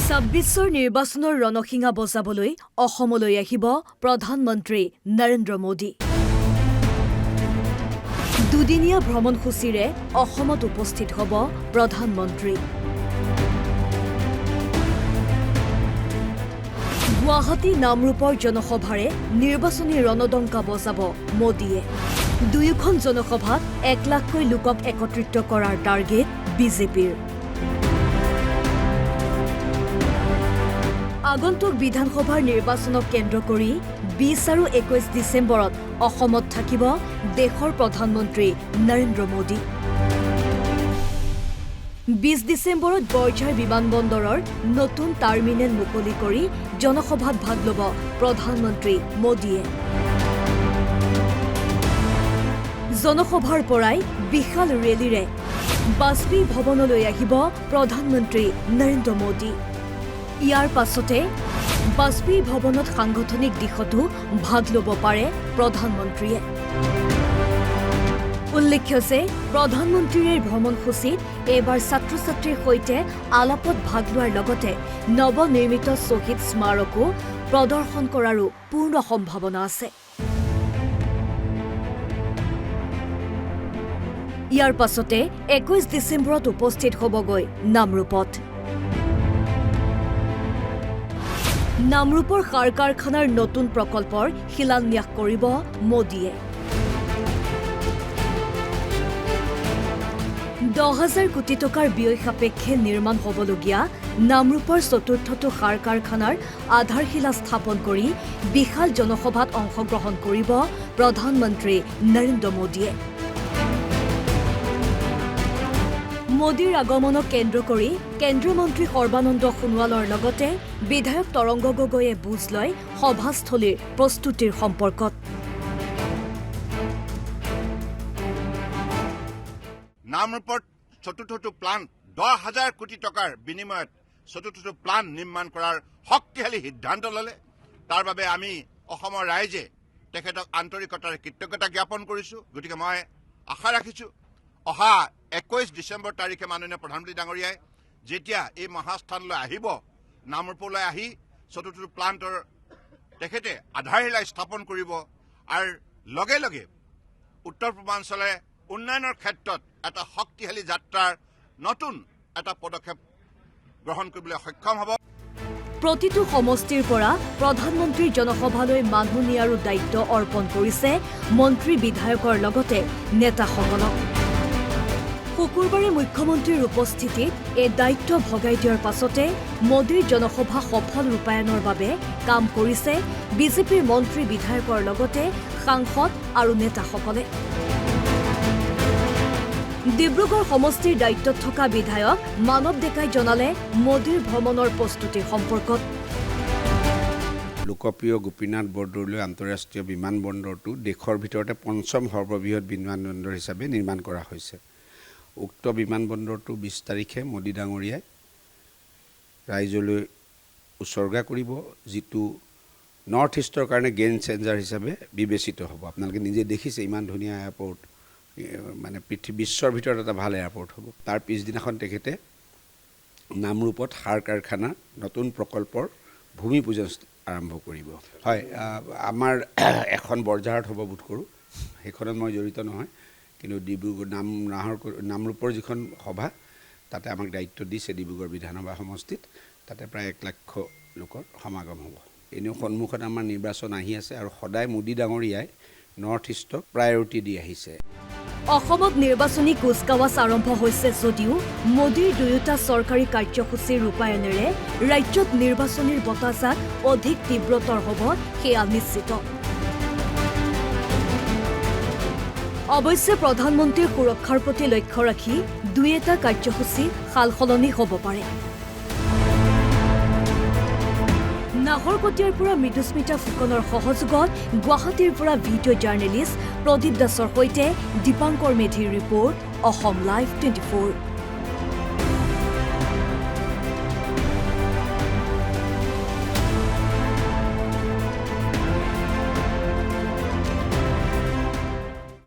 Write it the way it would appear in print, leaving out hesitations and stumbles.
২৬ৰ নিৰ্বাচনৰ ৰণসিঙা বজাবলৈ অসমলৈ আহিব প্ৰধানমন্ত্ৰী নৰেন্দ্ৰ মোদী। দুদিনীয়া ভ্ৰমণসূচীৰে অসমত উপস্থিত হ'ব প্ৰধানমন্ত্ৰী। গুৱাহাটী নামৰূপৰ জনসভাৰে নিৰ্বাচনী ৰণদংকা বজাব মোদীয়ে। দুয়োখন জনসভাত ১ লাখকৈ লোকক একত্ৰিত কৰাৰ টাৰ্গেট বিজেপিৰ। আগন্তুক বিধানসভাৰ নিৰ্বাচনক কেন্দ্ৰ কৰি ২০ আৰু ২১ ডিচেম্বৰত অসমত থাকিব দেশৰ প্ৰধানমন্ত্ৰী নৰেন্দ্ৰ মোদী। ২০ ডিচেম্বৰত বৰঝাৰ বিমানবন্দৰৰ নতুন টাৰ্মিনেল মুকলি কৰি জনসভাত ভাগ ল'ব প্ৰধানমন্ত্ৰী মোদীয়ে। জনসভাৰ পৰাই বিশাল ৰেলীৰে বাজপেয়ী ভৱনলৈ আহিব প্ৰধানমন্ত্ৰী নৰেন্দ্ৰ মোদী। ইয়াৰ পাছতে বাজপেয়ী ভৱনত সাংগঠনিক দিশতো ভাগ ল'ব পাৰে প্ৰধানমন্ত্ৰীয়ে। উল্লেখ্য যে প্ৰধানমন্ত্ৰীৰ এই ভ্ৰমণসূচীত এইবাৰ ছাত্ৰ ছাত্ৰীৰ সৈতে আলাপত ভাগ লোৱাৰ লগতে নৱনিৰ্মিত শ্বহীদ স্মাৰকো প্ৰদৰ্শন কৰাৰো পূৰ্ণ সম্ভাৱনা আছে। ইয়াৰ পাছতে ২১ ডিচেম্বৰত উপস্থিত হ'বগৈ নামৰূপত। নামৰূপৰ সাৰ কাৰখানাৰ নতুন প্ৰকল্পৰ শিলান্যাস কৰিব মোদীয়ে। ১০,০০০ কোটি টকাৰ ব্যয় সাপেক্ষে নিৰ্মাণ হ'বলগীয়া নামৰূপৰ চতুৰ্থটো সাৰ কাৰখানাৰ আধাৰশিলা স্থাপন কৰি বিশাল জনসভাত অংশগ্ৰহণ কৰিব প্ৰধানমন্ত্ৰী নৰেন্দ্ৰ মোদীয়ে। মোদীৰ আগমনক কেন্দ্ৰ কৰি কেন্দ্ৰীয় মন্ত্ৰী সৰ্বানন্দ সোণোৱালৰ লগতে বিধায়ক তৰংগ গগৈয়ে বুজ লয় সভাস্থলীৰ প্ৰস্তুতিৰ সম্পৰ্কত। নামৰূপত চতুৰ্থটো প্লাণ্ট ১০,০০০ কোটি টকাৰ বিনিময়ত চতুৰ্থটো প্লাণ্ট নিৰ্মাণ কৰাৰ শক্তিশালী সিদ্ধান্ত ল'লে। তাৰ বাবে আমি অসমৰ ৰাইজে তেখেতক আন্তৰিকতাৰে কৃতজ্ঞতা জ্ঞাপন কৰিছোঁ। গতিকে মই আশা ৰাখিছোঁ অহা ২১ ডিচেম্বৰ তাৰিখে মাননীয় প্ৰধানমন্ত্ৰী ডাঙৰীয়াই যেতিয়া এই মহাস্থানলৈ আহিব, নামৰূপলৈ আহি চতুৰ্থটো প্লাণ্টৰ তেখেতে আধাৰশিলা স্থাপন কৰিব আৰু লগে লগে উত্তৰ পূৰ্বাঞ্চলে উন্নয়নৰ ক্ষেত্ৰত এটা শক্তিশালী যাত্ৰাৰ নতুন এটা পদক্ষেপ গ্ৰহণ কৰিবলৈ সক্ষম হ'ব। প্ৰতিটো সমষ্টিৰ পৰা প্ৰধানমন্ত্ৰীৰ জনসভালৈ মানুহ নিয়াৰো দায়িত্ব অৰ্পণ কৰিছে মন্ত্ৰী বিধায়কৰ লগতে নেতাসকলক। শুকুৰবাৰে মুখ্যমন্ত্ৰীৰ উপস্থিতিত এই দায়িত্ব ভগাই দিয়াৰ পাছতে মোদীৰ জনসভা সফল ৰূপায়ণৰ বাবে কাম কৰিছে বিজেপিৰ মন্ত্ৰী বিধায়কৰ লগতে সাংসদ আৰু নেতাসকলে। ডিব্ৰুগড় সমষ্টিৰ দায়িত্বত থকা বিধায়ক মানৱ ডেকাই জনালে মোদীৰ ভ্ৰমণৰ প্ৰস্তুতিৰ সম্পৰ্কত। লোকপ্ৰিয় গোপীনাথ বৰদলৈ আন্তঃৰাষ্ট্ৰীয় বিমানবন্দৰটো দেশৰ ভিতৰতে পঞ্চম সৰ্ববৃহৎ বিমানবন্দৰ হিচাপে নিৰ্মাণ কৰা হৈছে। উক্ত বিমানবন্দৰটো ২০ তাৰিখে মোদী ডাঙৰীয়াই ৰাইজলৈ উচৰ্গা কৰিব, যিটো নৰ্থ ইষ্টৰ কাৰণে গেম চেঞ্জাৰ হিচাপে বিবেচিত হ'ব। আপোনালোকে নিজে দেখিছে ইমান ধুনীয়া এয়াৰপৰ্ট, মানে বিশ্বৰ ভিতৰত এটা ভাল এয়াৰপৰ্ট হ'ব। তাৰ পিছদিনাখন তেখেতে নামৰূপত সাৰ কাৰখানা নতুন প্ৰকল্পৰ ভূমি পূজন আৰম্ভ কৰিব। হয়, আমাৰ এখন বৰঝাৰত হ'ব বোধ কৰোঁ, সেইখনত মই জড়িত নহয়, কিন্তু ডিব্ৰুগড় নামৰূপৰ যিখন সভা তাতে আমাক দায়িত্ব দিছে ডিব্ৰুগড় বিধানসভা সমষ্টিত, তাতে প্ৰায় ১ লাখ লোকৰ সমাগম হ'ব। এনেও সন্মুখত আমাৰ নিৰ্বাচন আহি আছে আৰু সদায় মোদী ডাঙৰীয়াই নৰ্থ ইষ্টক প্ৰায়ৰিটি দি আহিছে। অসমত নিৰ্বাচনী কুচকাৱাজ আৰম্ভ হৈছে যদিও মোদীৰ দুয়োটা চৰকাৰী কাৰ্যসূচীৰ ৰূপায়ণেৰে ৰাজ্যত নিৰ্বাচনীৰ বতাহজাক অধিক তীব্ৰতৰ হ'ব সেয়া নিশ্চিত। অৱশ্যে প্ৰধানমন্ত্ৰীৰ সুৰক্ষাৰ প্ৰতি লক্ষ্য ৰাখি দুই এটা কাৰ্যসূচী সালসলনি হ'ব পাৰে। নাহৰকটীয়াৰ পৰা মৃদুস্মিতা ফুকনৰ সহযোগত গুৱাহাটীৰ পৰা ভিডিঅ' জাৰ্নেলিষ্ট প্ৰদীপ দাসৰ সৈতে দীপাংকৰ মেধিৰ ৰিপৰ্ট, অসম লাইভ 24।